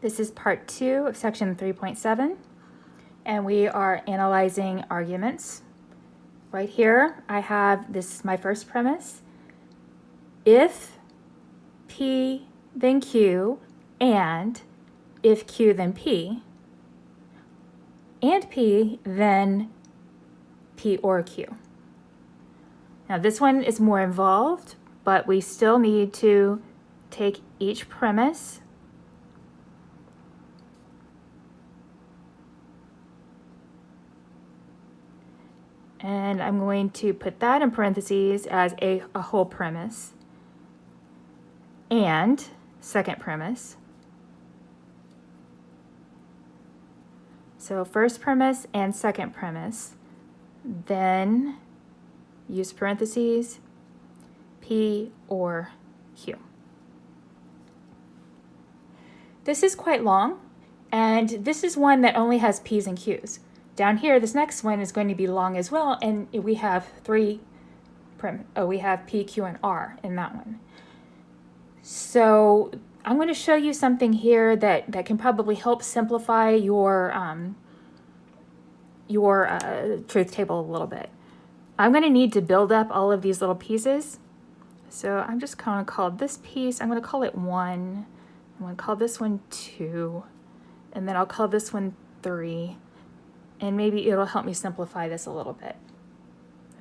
This is part 2 of section 3.7, and we are analyzing arguments. Right here, I have, this is my first premise. If P then Q, and if Q then P, and P then P or Q. Now this one is more involved, but we still need to take each premise and I'm going to put that in parentheses as a whole premise, and second premise. So first premise and second premise, then use parentheses, P or Q. This is quite long, and this is one that only has P's and Q's. Down here, this next one is going to be long as well, and we have we have P, Q, and R in that one. So I'm going to show you something here that can probably help simplify your truth table a little bit. I'm going to need to build up all of these little pieces. So I'm just going to call this piece, I'm going to call it 1. I'm going to call this one 2. And then I'll call this one 3. And maybe it'll help me simplify this a little bit.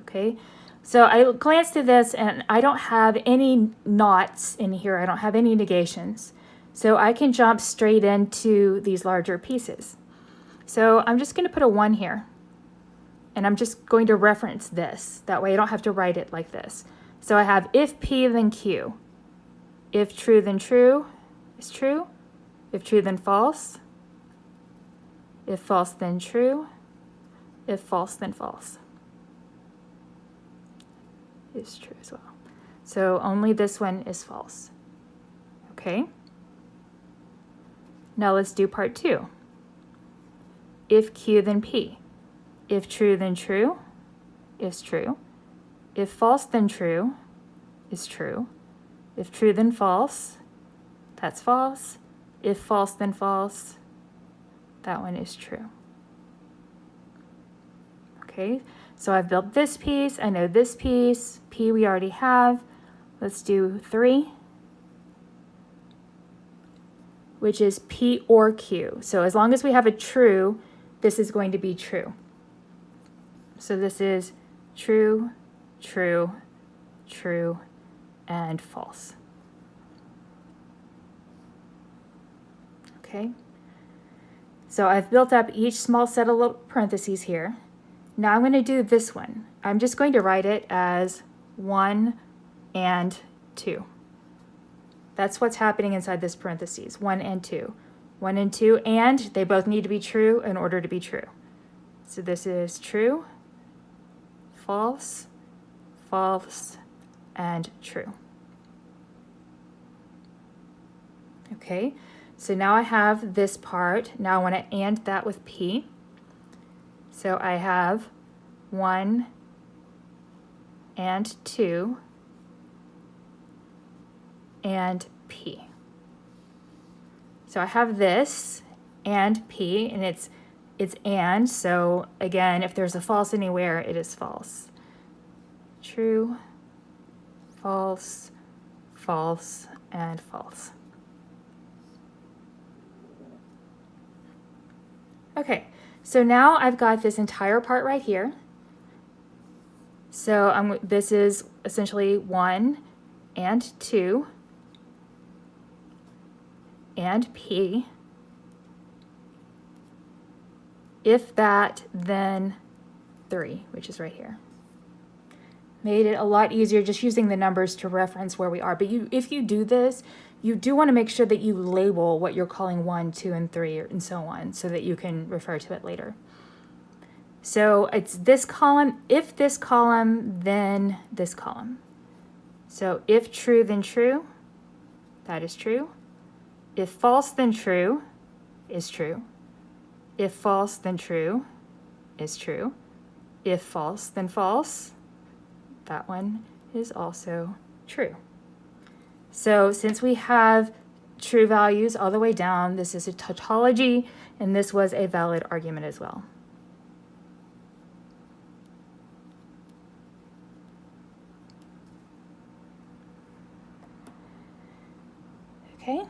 Okay, so I glanced at this and I don't have any knots in here. I don't have any negations. So I can jump straight into these larger pieces. So I'm just going to put a 1 here. And I'm just going to reference this. That way I don't have to write it like this. So I have if P then Q. If true then true is true. If true then false. If false then true. If false then false is true as well. So only this one is false. Okay. Now let's do part 2. If Q then P. If true then true is true. If false then true is true. If true then false, that's false. If false then false, that one is true. Okay, so I've built this piece. I know this piece. P we already have. Let's do 3, which is P or Q. So as long as we have a true, this is going to be true. So this is true, true, true, and false. Okay. So I've built up each small set of little parentheses here. Now I'm going to do this one. I'm just going to write it as 1 and 2. That's what's happening inside this parentheses, 1 and 2. 1 and 2, and they both need to be true in order to be true. So this is true, false, false, and true. Okay, so now I have this part. Now I want to AND that with P. So I have 1 and 2 and P. So I have this and P, and it's and, so again, if there's a false anywhere, it is false. True, false, false, and false. Okay, so now I've got this entire part right here. So this is essentially 1 and 2 and P. If that, then 3, which is right here. Made it a lot easier just using the numbers to reference where we are. But if you do this, you do want to make sure that you label what you're calling 1, 2, and 3, and so on, so that you can refer to it later. So it's this column. If this column, then this column. So if true, then true, that is true. If false, then true is true. If false, then true is true. If false, then false, that one is also true. So since we have true values all the way down. This is a tautology, and this was a valid argument as well. Okay.